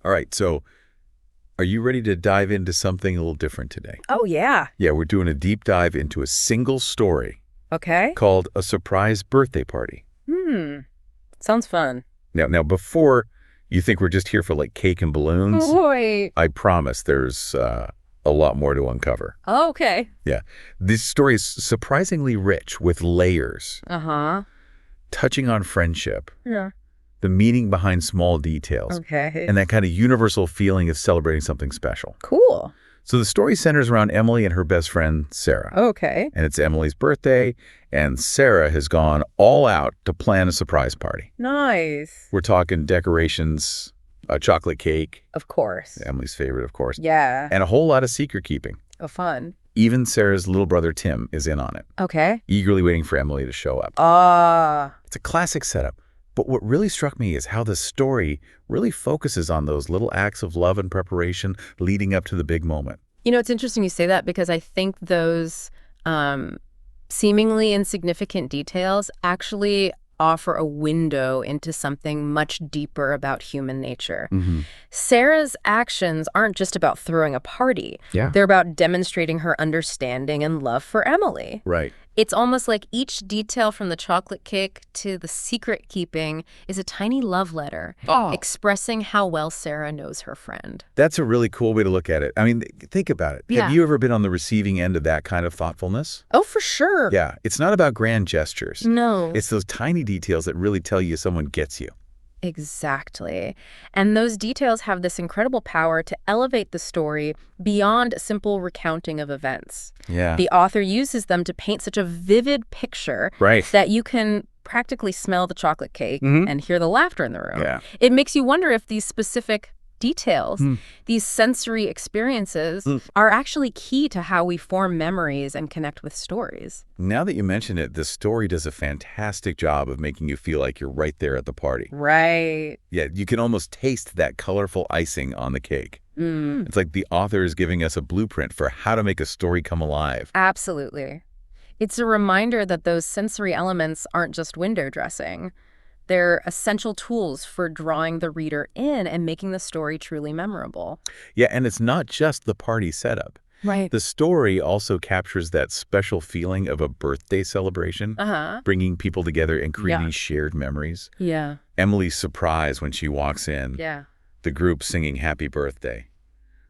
All right, so are you ready to dive into something a little different today? Oh, yeah. Yeah, we're doing a deep dive into a single story Okay. called A Surprise Birthday Party. Sounds fun. Now, before you think we're just here for like cake and balloons, Wait. I promise there's a lot more to uncover. Okay. Yeah, this story is surprisingly rich with layers, Uh-huh. touching on friendship, Yeah. the meaning behind small details, Okay. and that kind of universal feeling of celebrating something special. Cool. So the story centers around Emily and her best friend, Sarah. Okay. And it's Emily's birthday, and Sarah has gone all out to plan a surprise party. Nice. We're talking decorations, a chocolate cake, Of course. Emily's favorite, of course, Yeah. and a whole lot of secret keeping. Oh, fun. Even Sarah's little brother, Tim, is in on it, Okay. eagerly waiting for Emily to show up. Ah. It's a classic setup. But what really struck me is how the story really focuses on those little acts of love and preparation leading up to the big moment. You know, it's interesting you say that because I think those seemingly insignificant details actually offer a window into something much deeper about human nature. Sarah's actions aren't just about throwing a party. Yeah. They're about demonstrating her understanding and love for Emily. Right. It's almost like each detail from the chocolate cake to the secret keeping is a tiny love letter expressing how well Sarah knows her friend. That's a really cool way to look at it. I mean, think about it. Yeah. Have you ever been on the receiving end of that kind of thoughtfulness? Oh, for sure. Yeah. It's not about grand gestures. No. It's those tiny details that really tell you someone gets you. Exactly. And those details have this incredible power to elevate the story beyond a simple recounting of events. Yeah. The author uses them to paint such a vivid picture Right. that you can practically smell the chocolate cake and hear the laughter in the room. Yeah. It makes you wonder if these specific details, these sensory experiences, are actually key to how we form memories and connect with stories. Now that you mention it, the story does a fantastic job of making you feel like you're right there at the party. Right. Yeah, you can almost taste that colorful icing on the cake. It's like the author is giving us a blueprint for how to make a story come alive. Absolutely. It's a reminder that those sensory elements aren't just window dressing. They're essential tools for drawing the reader in and making the story truly memorable. Yeah, and it's not just the party setup. Right. The story also captures that special feeling of a birthday celebration, bringing people together and creating shared memories. Yeah. Emily's surprise when she walks in, Yeah. the group singing happy birthday,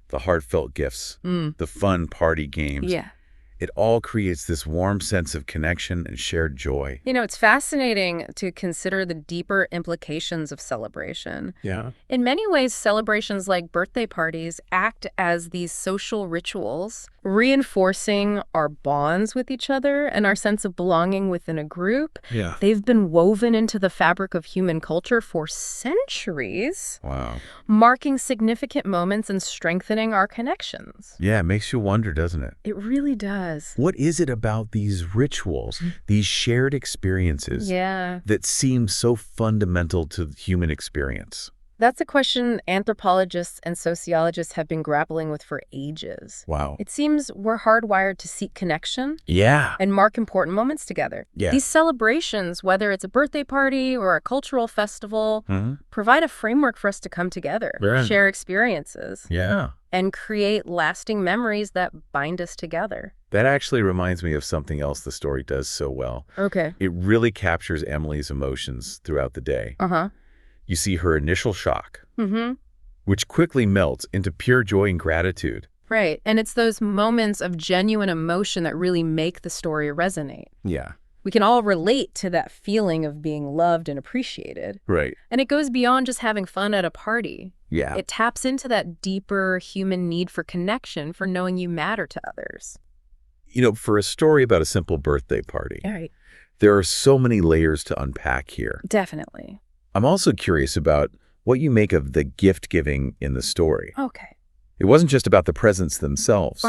the heartfelt gifts, the fun party games. Yeah. It all creates this warm sense of connection and shared joy. You know, it's fascinating to consider the deeper implications of celebration. Yeah. In many ways, celebrations like birthday parties act as these social rituals, reinforcing our bonds with each other and our sense of belonging within a group. Yeah. They've been woven into the fabric of human culture for centuries, Wow. marking significant moments and strengthening our connections. Yeah, it makes you wonder, doesn't it? It really does. What is it about these rituals, these shared experiences, Yeah. that seem so fundamental to the human experience? That's a question anthropologists and sociologists have been grappling with for ages. Wow. It seems we're hardwired to seek connection Yeah. and mark important moments together. Yeah. These celebrations, whether it's a birthday party or a cultural festival, provide a framework for us to come together, Right. share experiences, Yeah. and create lasting memories that bind us together. That actually reminds me of something else the story does so well. Okay. It really captures Emily's emotions throughout the day. Uh-huh. You see her initial shock, Mm-hmm. which quickly melts into pure joy and gratitude. Right. And it's those moments of genuine emotion that really make the story resonate. Yeah. We can all relate to that feeling of being loved and appreciated. Right. And it goes beyond just having fun at a party. Yeah. It taps into that deeper human need for connection, for knowing you matter to others. You know, for a story about a simple birthday party, All right. there are so many layers to unpack here. Definitely. I'm also curious about what you make of the gift giving in the story. Okay. It wasn't just about the presents themselves,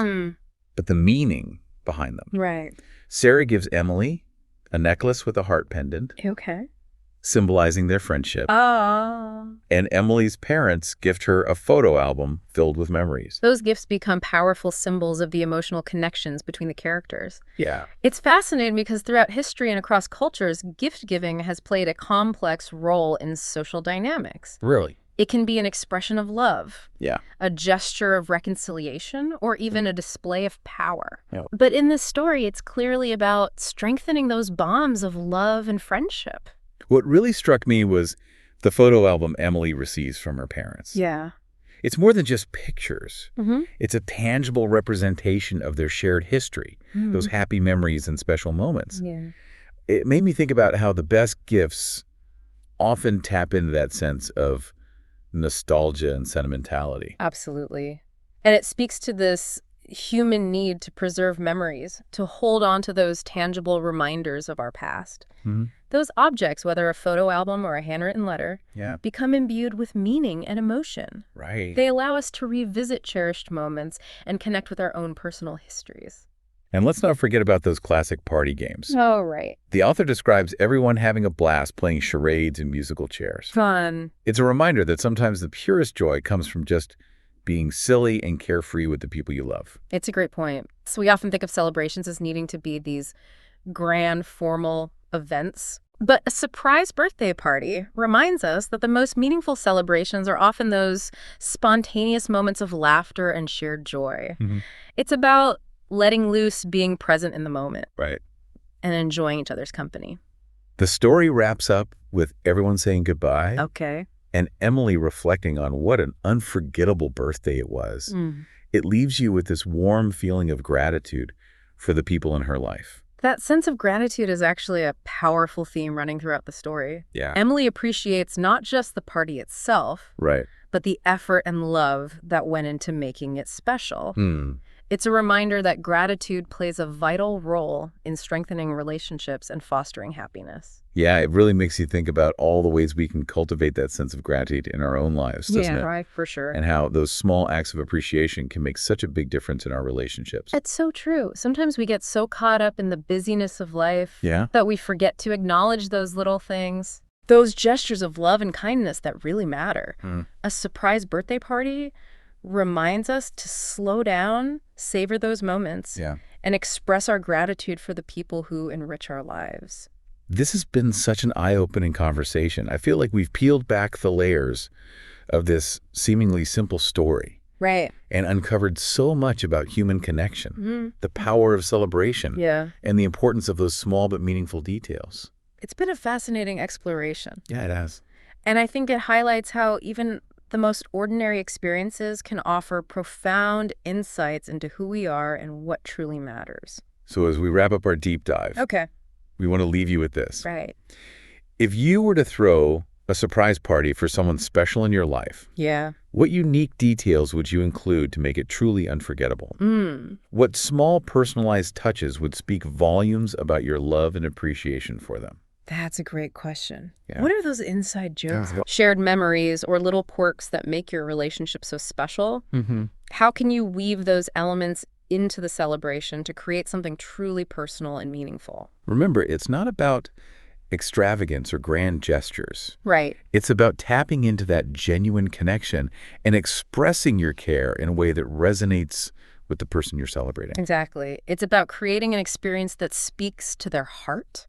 but the meaning behind them. Right. Sarah gives Emily a necklace with a heart pendant, Okay. symbolizing their friendship. Oh. And Emily's parents gift her a photo album filled with memories. Those gifts become powerful symbols of the emotional connections between the characters. Yeah. It's fascinating because throughout history and across cultures, gift giving has played a complex role in social dynamics. Really? It can be an expression of love, Yeah. a gesture of reconciliation, or even a display of power. Yeah. But in this story, it's clearly about strengthening those bonds of love and friendship. What really struck me was the photo album Emily receives from her parents. Yeah. It's more than just pictures. Mm-hmm. It's a tangible representation of their shared history, those happy memories and special moments. Yeah. It made me think about how the best gifts often tap into that sense of nostalgia and sentimentality. Absolutely. And it speaks to this human need to preserve memories, to hold on to those tangible reminders of our past. Mhm. Those objects, whether a photo album or a handwritten letter, Yeah, become imbued with meaning and emotion. right. They allow us to revisit cherished moments and connect with our own personal histories. And let's not forget about those classic party games. Oh, right. The author describes everyone having a blast playing charades and musical chairs. Fun. It's a reminder that sometimes the purest joy comes from just being silly and carefree with the people you love. It's a great point. So we often think of celebrations as needing to be these grand, formal events. But a surprise birthday party reminds us that the most meaningful celebrations are often those spontaneous moments of laughter and shared joy. Mhm. It's about letting loose, being present in the moment, Right. and enjoying each other's company. The story wraps up with everyone saying goodbye Okay. and Emily reflecting on what an unforgettable birthday it was. It leaves you with this warm feeling of gratitude for the people in her life. That sense of gratitude is actually a powerful theme running throughout the story. Yeah. Emily appreciates not just the party itself, Right. but the effort and love that went into making it special. It's a reminder that gratitude plays a vital role in strengthening relationships and fostering happiness. Yeah, it really makes you think about all the ways we can cultivate that sense of gratitude in our own lives, doesn't it? Right, for sure. And how those small acts of appreciation can make such a big difference in our relationships. It's so true. Sometimes we get so caught up in the busyness of life Yeah. that we forget to acknowledge those little things, those gestures of love and kindness that really matter. A surprise birthday party reminds us to slow down, savor those moments, Yeah. and express our gratitude for the people who enrich our lives. This has been such an eye-opening conversation. I feel like we've peeled back the layers of this seemingly simple story Right. and uncovered so much about human connection, the power of celebration, Yeah. and the importance of those small but meaningful details. It's been a fascinating exploration. Yeah, it has. And I think it highlights how even the most ordinary experiences can offer profound insights into who we are and what truly matters. So as we wrap up our deep dive, Okay. we want to leave you with this. Right. If you were to throw a surprise party for someone special in your life, Yeah. what unique details would you include to make it truly unforgettable? What small personalized touches would speak volumes about your love and appreciation for them? That's a great question. Yeah. What are those inside jokes, Yeah. shared memories, or little quirks that make your relationship so special? How can you weave those elements into the celebration to create something truly personal and meaningful? Remember, it's not about extravagance or grand gestures. Right. It's about tapping into that genuine connection and expressing your care in a way that resonates with the person you're celebrating. Exactly. It's about creating an experience that speaks to their heart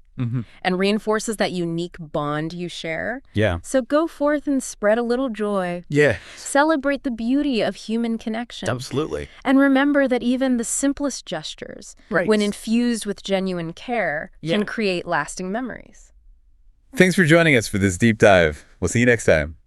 and reinforces that unique bond you share. Yeah. So go forth and spread a little joy. Yeah, Celebrate the beauty of human connection. absolutely. And remember that even the simplest gestures, Right. when infused with genuine care, Yeah. can create lasting memories. Thanks for joining us for this deep dive. We'll see you next time.